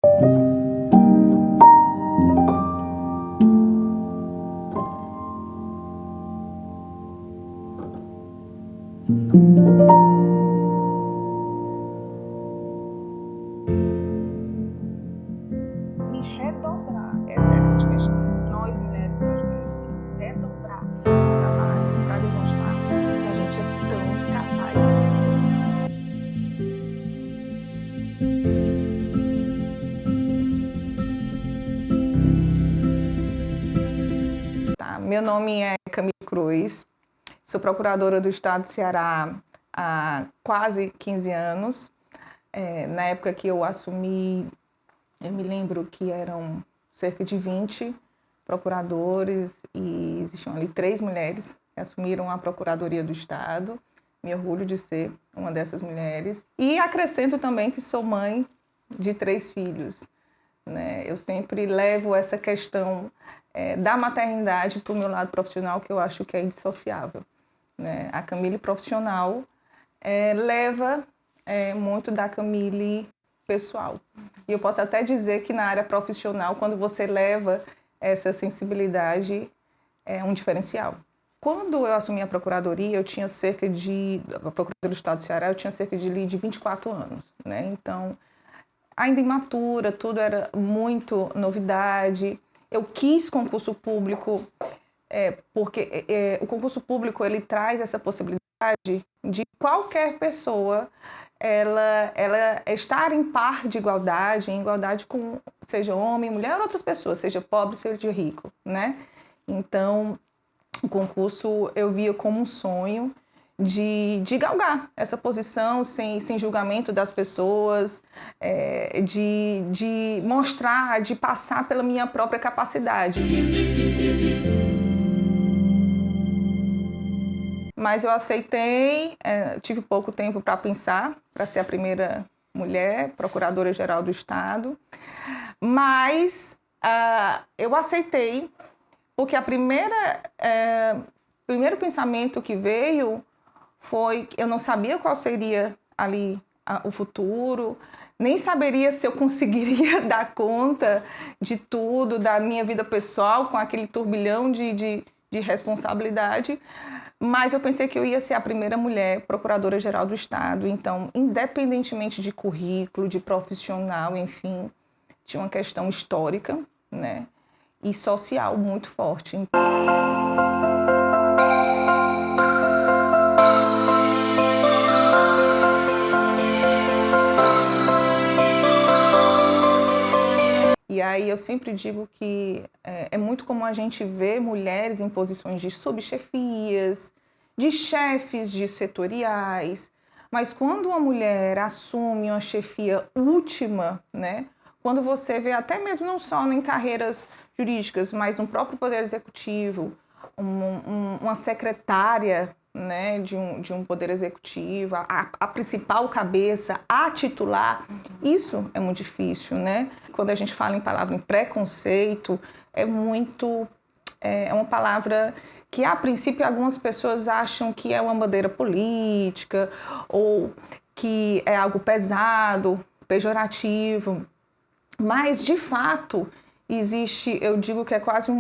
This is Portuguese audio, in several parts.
Me redobrar, essa é a grande questão. Nós, mulheres, nós temos que nos redobrar no trabalho para demonstrar que a gente é tão capaz. Tá, meu nome é Camille Cruz, sou procuradora do Estado do Ceará há quase 15 anos. Na época que eu assumi, eu me lembro que eram cerca de 20 procuradores e existiam ali 3 mulheres que assumiram a Procuradoria do Estado. Me orgulho de ser uma dessas mulheres. E acrescento também que sou mãe de 3 filhos, né? Eu sempre levo essa questão da maternidade para o meu lado profissional, que eu acho que é indissociável, né? A Camille profissional leva muito da Camille pessoal. E eu posso até dizer que na área profissional, quando você leva essa sensibilidade, é um diferencial. Quando eu assumi a Procuradoria, a Procuradoria do Estado do Ceará, eu tinha cerca de 24 anos, né? Então, ainda imatura, tudo era muito novidade. Eu quis concurso público, porque o concurso público ele traz essa possibilidade de qualquer pessoa ela estar em par de igualdade, em igualdade com seja homem, mulher ou outras pessoas, seja pobre, seja rico, né? Então, o concurso eu via como um sonho de galgar essa posição sem julgamento das pessoas, de mostrar, de passar pela minha própria capacidade. Mas eu aceitei, tive pouco tempo para pensar, para ser a primeira mulher procuradora-geral do Estado, mas eu aceitei porque primeiro pensamento que veio foi que eu não sabia qual seria ali o futuro, nem saberia se eu conseguiria dar conta de tudo, da minha vida pessoal, com aquele turbilhão de responsabilidade, mas eu pensei que eu ia ser a primeira mulher procuradora-geral do Estado, então, independentemente de currículo, de profissional, enfim, tinha uma questão histórica, né, e social muito forte. E aí eu sempre digo que é muito comum a gente ver mulheres em posições de subchefias, de chefes de setoriais, mas quando uma mulher assume uma chefia última, né, quando você vê até mesmo não só em carreiras jurídicas, mas no próprio Poder Executivo, uma secretária, né, de um poder executivo, a principal cabeça, a titular, isso é muito difícil, né? Quando a gente fala em palavra em preconceito, é uma palavra que a princípio algumas pessoas acham que é uma bandeira política ou que é algo pesado, pejorativo, mas de fato existe, eu digo que é quase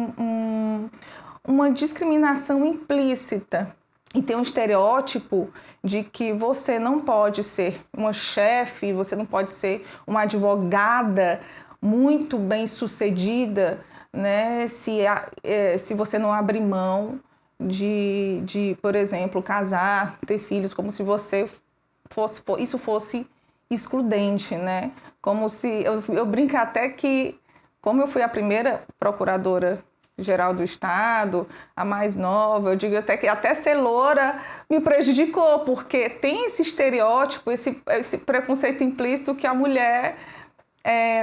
uma discriminação implícita. E tem um estereótipo de que você não pode ser uma chefe, você não pode ser uma advogada muito bem sucedida, né, se você não abrir mão de, por exemplo, casar, ter filhos, como se isso fosse excludente, né? Como se eu brinco até que, como eu fui a primeira procuradora geral do Estado, a mais nova, eu digo até que até ser loura me prejudicou, porque tem esse estereótipo, esse preconceito implícito que a mulher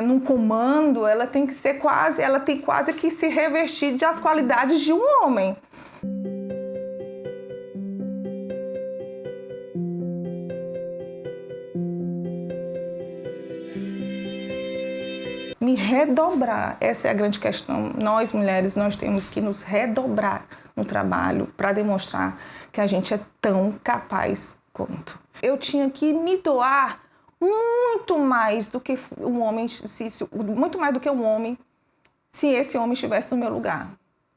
num comando, ela tem quase que se revestir das qualidades de um homem. Me redobrar, essa é a grande questão. Nós, mulheres, nós temos que nos redobrar no trabalho para demonstrar que a gente é tão capaz quanto. Eu tinha que me doar muito mais do que um homem, muito mais do que um homem, se esse homem estivesse no meu lugar.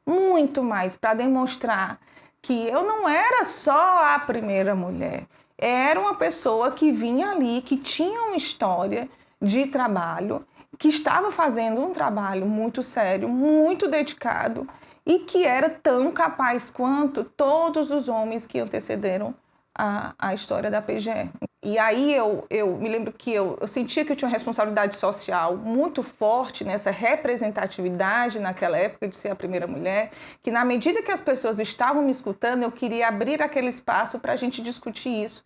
Muito mais, para demonstrar que eu não era só a primeira mulher. Era uma pessoa que vinha ali, que tinha uma história de trabalho, que estava fazendo um trabalho muito sério, muito dedicado e que era tão capaz quanto todos os homens que antecederam a história da PGE. E aí eu me lembro que eu sentia que eu tinha uma responsabilidade social muito forte nessa representatividade naquela época de ser a primeira mulher, que na medida que as pessoas estavam me escutando, eu queria abrir aquele espaço para a gente discutir isso.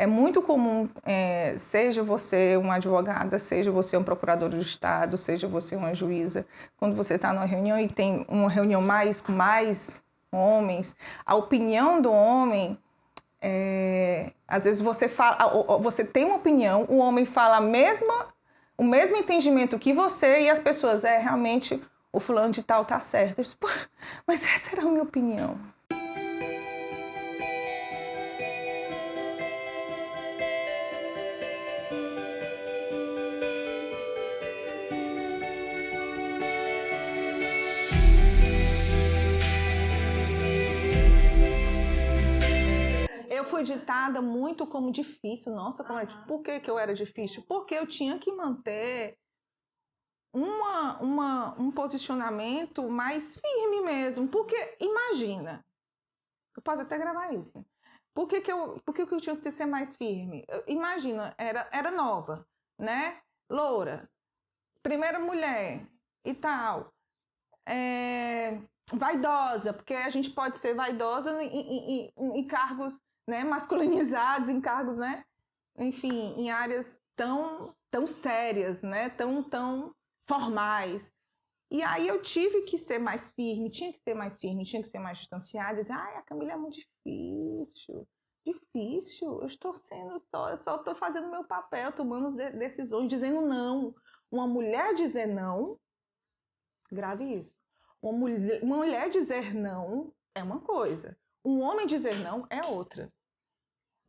É muito comum, seja você uma advogada, seja você um procurador do Estado, seja você uma juíza, quando você está numa reunião e tem uma reunião com mais homens, a opinião do homem, às vezes você tem uma opinião, o homem fala o mesmo entendimento que você e as pessoas, realmente o fulano de tal tá certo. Eu disse, mas essa era a minha opinião. Eu fui ditada muito como difícil. Nossa, por que eu era difícil? Porque eu tinha que manter um posicionamento mais firme mesmo. Porque, imagina, eu posso até gravar isso. Por que eu tinha que ser mais firme? Imagina, era nova, né? Loura, primeira mulher e tal. Vaidosa, porque a gente pode ser vaidosa em cargos, né, masculinizados, em cargos, né, enfim, em áreas tão sérias, né, tão formais. E aí eu tive que ser mais firme, tinha que ser mais firme, tinha que ser mais distanciada, dizer, a Camila é muito difícil, eu estou eu só estou fazendo o meu papel, tomando decisões, dizendo não. Uma mulher dizer não, grave isso. Uma mulher dizer não é uma coisa, um homem dizer não é outra.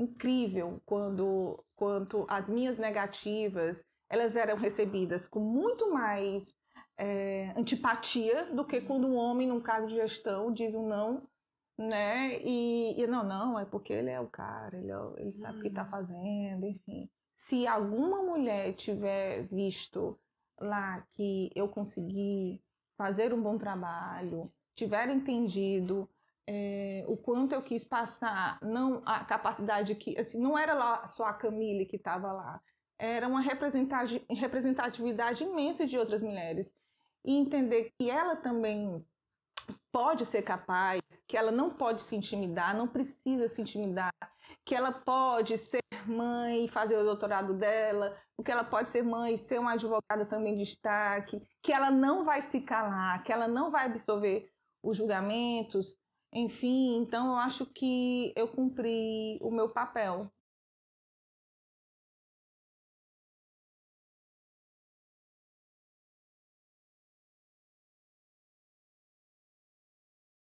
Incrível quanto as minhas negativas, elas eram recebidas com muito mais antipatia do que quando um homem, num caso de gestão, diz um não, né? E não, é porque ele é o cara, ele sabe o que está fazendo, enfim. Se alguma mulher tiver visto lá que eu consegui fazer um bom trabalho, tiver entendido o quanto eu quis passar, não a capacidade que, assim, não era lá só a Camille que estava lá, era uma representatividade imensa de outras mulheres. E entender que ela também pode ser capaz, que ela não pode se intimidar, não precisa se intimidar, que ela pode ser mãe e fazer o doutorado dela, que ela pode ser mãe e ser uma advogada também de destaque, que ela não vai se calar, que ela não vai absorver os julgamentos, enfim. Então eu acho que eu cumpri o meu papel